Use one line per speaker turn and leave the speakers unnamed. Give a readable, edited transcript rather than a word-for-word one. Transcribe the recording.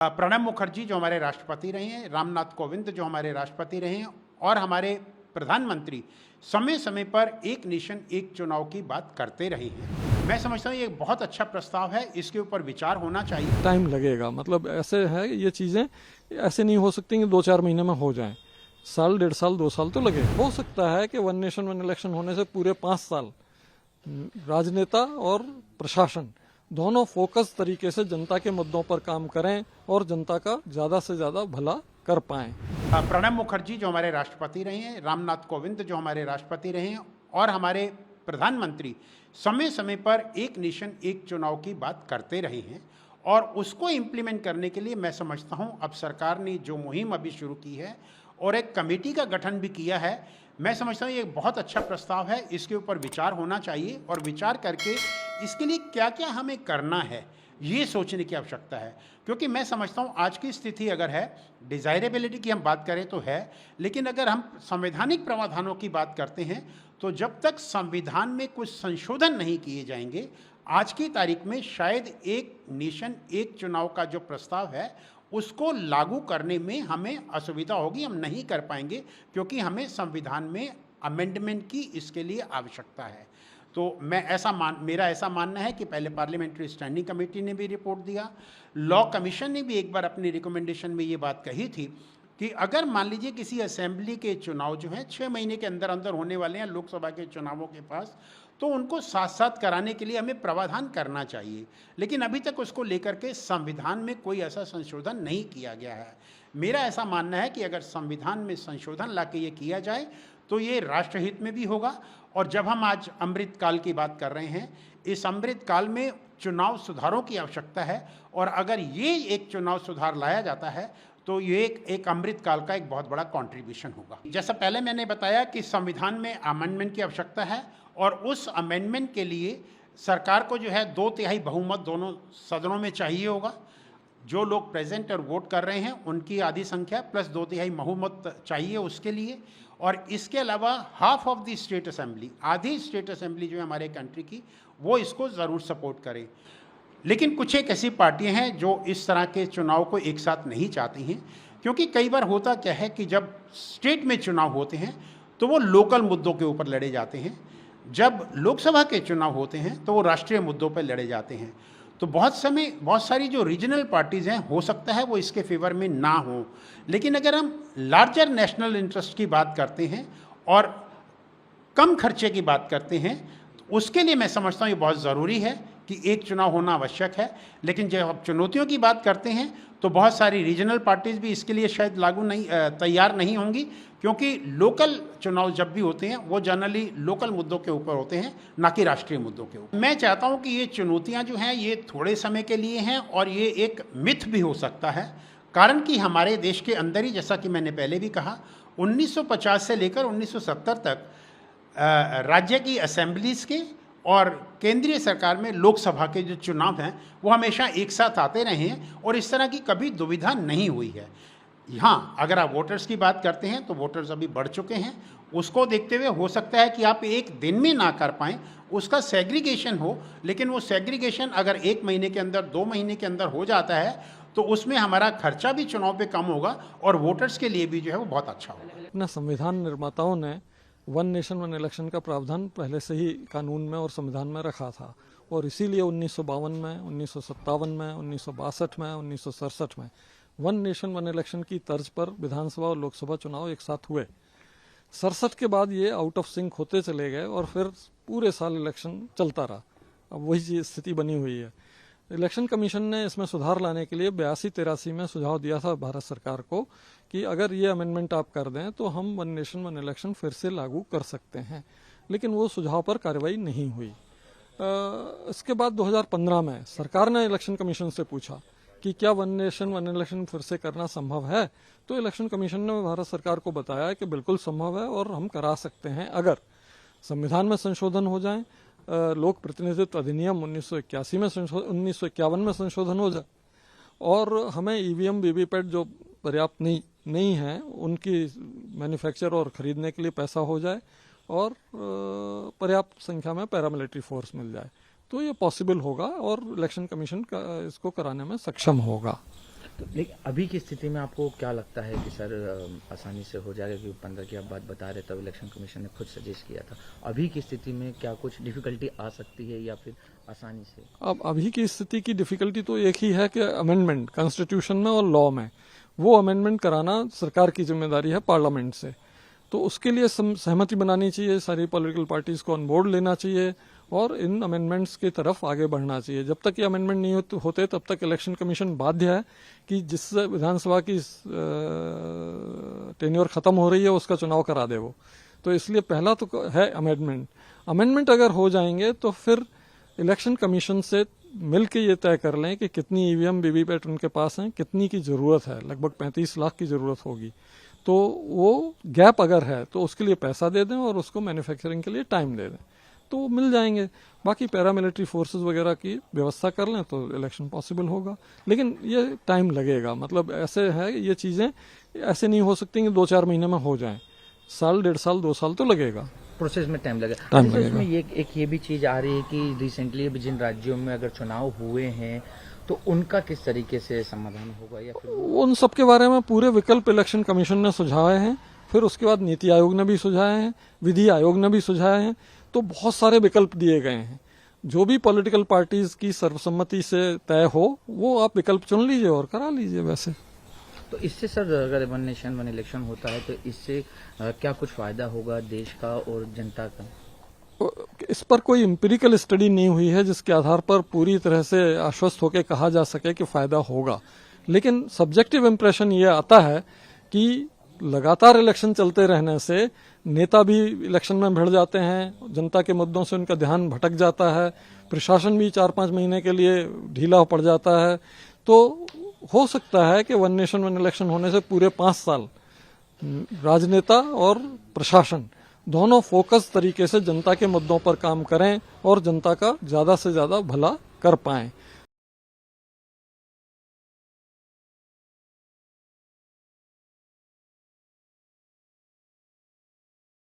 प्रणब मुखर्जी जो हमारे राष्ट्रपति रहे हैं, रामनाथ कोविंद जो हमारे राष्ट्रपति रहे हैं और हमारे प्रधानमंत्री समय समय पर एक नेशन एक चुनाव की बात करते रहे हैं। मैं समझता हूँ ये एक बहुत अच्छा प्रस्ताव है, इसके ऊपर विचार होना चाहिए।
टाइम लगेगा, मतलब ऐसे है ये चीज़ें ऐसे नहीं हो सकती कि 2-4 महीने में हो जाएं। साल, 1.5 साल, 2 साल तो लगे। हो सकता है कि वन नेशन वन इलेक्शन होने से पूरे 5 साल राजनेता और प्रशासन दोनों फोकस तरीके से जनता के मुद्दों पर काम करें और जनता का ज़्यादा से ज़्यादा भला कर पाएं।
प्रणब मुखर्जी जो हमारे राष्ट्रपति रहे हैं, रामनाथ कोविंद जो हमारे राष्ट्रपति रहे हैं और हमारे प्रधानमंत्री समय समय पर एक नेशन एक चुनाव की बात करते रहे हैं और उसको इम्प्लीमेंट करने के लिए मैं समझता हूं अब सरकार ने जो मुहिम अभी शुरू की है और एक कमेटी का गठन भी किया है, मैं समझता हूँ ये एक बहुत अच्छा प्रस्ताव है। इसके ऊपर विचार होना चाहिए और विचार करके इसके लिए क्या क्या हमें करना है ये सोचने की आवश्यकता है। क्योंकि मैं समझता हूँ आज की स्थिति अगर है, डिज़ायरेबिलिटी की हम बात करें तो है, लेकिन अगर हम संवैधानिक प्रावधानों की बात करते हैं तो जब तक संविधान में कुछ संशोधन नहीं किए जाएंगे, आज की तारीख में शायद एक नेशन एक चुनाव का जो प्रस्ताव है उसको लागू करने में हमें असुविधा होगी, हम नहीं कर पाएंगे क्योंकि हमें संविधान में अमेंडमेंट की इसके लिए आवश्यकता है। तो मेरा ऐसा मानना है कि पहले पार्लियामेंट्री स्टैंडिंग कमेटी ने भी रिपोर्ट दिया, लॉ कमीशन ने भी एक बार अपनी रिकमेंडेशन में ये बात कही थी कि अगर मान लीजिए किसी असेंबली के चुनाव जो हैं 6 महीने के अंदर अंदर होने वाले हैं लोकसभा के चुनावों के पास, तो उनको साथ साथ कराने के लिए हमें प्रावधान करना चाहिए। लेकिन अभी तक उसको लेकर के संविधान में कोई ऐसा संशोधन नहीं किया गया है। मेरा ऐसा मानना है कि अगर संविधान में संशोधन ला के ये किया जाए तो ये राष्ट्रहित में भी होगा। और जब हम आज अमृत काल की बात कर रहे हैं, इस अमृत काल में चुनाव सुधारों की आवश्यकता है और अगर ये एक चुनाव सुधार लाया जाता है तो ये एक अमृत काल का एक बहुत बड़ा कंट्रीब्यूशन होगा। जैसा पहले मैंने बताया कि संविधान में अमेंडमेंट की आवश्यकता है और उस अमेंडमेंट के लिए सरकार को जो है 2/3 बहुमत दोनों सदनों में चाहिए होगा। जो लोग प्रेजेंट और वोट कर रहे हैं उनकी आधी संख्या प्लस 2/3 बहुमत चाहिए उसके लिए। और इसके अलावा half of the state assembly, आधी स्टेट असेंबली जो है हमारे कंट्री की, वो इसको ज़रूर सपोर्ट करे। लेकिन कुछ एक ऐसी पार्टियां हैं जो इस तरह के चुनाव को एक साथ नहीं चाहती हैं, क्योंकि कई बार होता क्या है कि जब स्टेट में चुनाव होते हैं तो वो लोकल मुद्दों के ऊपर लड़े जाते हैं, जब लोकसभा के चुनाव होते हैं तो वो राष्ट्रीय मुद्दों पर लड़े जाते हैं। तो बहुत सारी जो रीजनल पार्टीज़ हैं हो सकता है वो इसके फेवर में ना हो, लेकिन अगर हम लार्जर नेशनल इंटरेस्ट की बात करते हैं और कम खर्चे की बात करते हैं तो उसके लिए मैं समझता हूँ ये बहुत ज़रूरी है कि एक चुनाव होना आवश्यक है। लेकिन जब आप चुनौतियों की बात करते हैं तो बहुत सारी रीजनल पार्टीज़ भी इसके लिए शायद तैयार नहीं होंगी, क्योंकि लोकल चुनाव जब भी होते हैं वो जनरली लोकल मुद्दों के ऊपर होते हैं, ना कि राष्ट्रीय मुद्दों के ऊपर। मैं चाहता हूं कि ये चुनौतियां जो हैं ये थोड़े समय के लिए हैं और ये एक मिथ भी हो सकता है, कारण कि हमारे देश के अंदर ही, जैसा कि मैंने पहले भी कहा, 1950 से लेकर 1970 तक राज्य की असेंबलीज़ के और केंद्रीय सरकार में लोकसभा के जो चुनाव हैं वो हमेशा एक साथ आते रहे हैं और इस तरह की कभी दुविधा नहीं हुई है। हाँ, अगर आप वोटर्स की बात करते हैं तो वोटर्स अभी बढ़ चुके हैं, उसको देखते हुए हो सकता है कि आप एक दिन में ना कर पाएँ, उसका सेग्रीगेशन हो, लेकिन वो सेग्रीगेशन अगर 1 महीने के अंदर 2 महीने के अंदर हो जाता है तो उसमें हमारा खर्चा भी चुनाव पे कम होगा और वोटर्स के लिए भी जो है वो बहुत अच्छा होगा।
अपना संविधान निर्माताओं ने वन नेशन वन इलेक्शन का प्रावधान पहले से ही कानून में और संविधान में रखा था और इसीलिए 1952 में, 1957 में, 1962 में, 1967 में वन नेशन वन इलेक्शन की तर्ज पर विधानसभा और लोकसभा चुनाव एक साथ हुए। 67 के बाद ये आउट ऑफ सिंक होते चले गए और फिर पूरे साल इलेक्शन चलता रहा। अब वही स्थिति बनी हुई है। इलेक्शन कमीशन ने इसमें सुधार लाने के लिए 82-83 में सुझाव दिया था भारत सरकार को कि अगर ये अमेंडमेंट आप कर दें तो हम वन नेशन वन इलेक्शन फिर से लागू कर सकते हैं, लेकिन वो सुझाव पर कार्रवाई नहीं हुई। इसके बाद 2015 में सरकार ने इलेक्शन कमीशन से पूछा कि क्या वन नेशन वन इलेक्शन फिर से करना संभव है, तो इलेक्शन कमीशन ने भारत सरकार को बताया कि बिल्कुल संभव है और हम करा सकते हैं अगर संविधान में संशोधन हो जाए, लोक प्रतिनिधित्व अधिनियम 1951 में संशोधन हो जाए और हमें ईवीएम वीवीपैट जो पर्याप्त नहीं है उनकी मैन्युफैक्चर और खरीदने के लिए पैसा हो जाए और पर्याप्त संख्या में पैरामिलिट्री फोर्स मिल जाए तो ये पॉसिबल होगा और इलेक्शन कमीशन इसको कराने में सक्षम होगा।
तो लेकिन अभी की स्थिति में आपको क्या लगता है कि सर आसानी से हो जाएगा? क्योंकि 15 की आप बात बता रहे, तब इलेक्शन कमीशन ने खुद सजेस्ट किया था। अभी की स्थिति में क्या कुछ डिफिकल्टी आ सकती है या फिर आसानी से?
अब अभी की स्थिति की डिफिकल्टी तो एक ही है कि अमेंडमेंट कॉन्स्टिट्यूशन में और लॉ में, वो अमेंडमेंट कराना सरकार की जिम्मेदारी है पार्लियामेंट से। तो उसके लिए सहमति बनानी चाहिए, सारी पॉलिटिकल पार्टीज को ऑन बोर्ड लेना चाहिए और इन अमेंडमेंट्स की तरफ आगे बढ़ना चाहिए। जब तक ये अमेंडमेंट नहीं होते तब तक इलेक्शन कमीशन बाध्य है कि जिस विधानसभा की टेन्योर खत्म हो रही है उसका चुनाव करा दे वो। तो इसलिए पहला तो है अमेंडमेंट अगर हो जाएंगे तो फिर इलेक्शन कमीशन से मिल के ये तय कर लें कि कितनी ईवीएम वीवीपैट उनके पास हैं, कितनी की जरूरत है। लगभग 35 लाख की जरूरत होगी। तो वो गैप अगर है तो उसके लिए पैसा दे दें और उसको मैन्युफैक्चरिंग के लिए टाइम दे दें, तो वो मिल जाएंगे। बाकी पैरामिलिट्री फोर्सेस वगैरह की व्यवस्था कर लें तो इलेक्शन पॉसिबल होगा, लेकिन ये टाइम लगेगा। मतलब ऐसे है, ये चीजें ऐसे नहीं हो सकती कि 2-4 महीने में हो जाएं। साल, 1.5 साल, 2 साल तो लगेगा,
प्रोसेस में टाइम लगेगा। इसमें ये भी चीज आ रही है कि रिसेंटली जिन राज्यों में अगर चुनाव हुए हैं तो उनका किस तरीके से समाधान होगा, या फिर
उन सब के बारे में पूरे विकल्प इलेक्शन कमीशन ने सुझाए हैं। फिर उसके बाद नीति आयोग ने भी सुझाए हैं, विधि आयोग ने भी सुझाए हैं। तो बहुत सारे विकल्प दिए गए हैं। जो भी पॉलिटिकल पार्टीज की सर्वसम्मति से तय हो वो आप विकल्प चुन लीजिए और करा लीजिए। वैसे
तो इससे सर अगर 1 नेशन 1 इलेक्शन होता है तो इससे क्या कुछ फायदा होगा देश का और जनता का?
इस पर कोई एम्पिरिकल स्टडी नहीं हुई है जिसके आधार पर पूरी तरह से आश्वस्त होकर कहा जा सके कि फायदा होगा। लेकिन सब्जेक्टिव इंप्रेशन ये आता है कि लगातार इलेक्शन चलते रहने से नेता भी इलेक्शन में भिड़ जाते हैं, जनता के मुद्दों से उनका ध्यान भटक जाता है, प्रशासन भी 4-5 महीने के लिए ढीला पड़ जाता है। तो हो सकता है कि 1 नेशन 1 इलेक्शन होने से पूरे 5 साल राजनेता और प्रशासन दोनों फोकस तरीके से जनता के मुद्दों पर काम करें और जनता का ज्यादा से ज्यादा भला कर पाएं।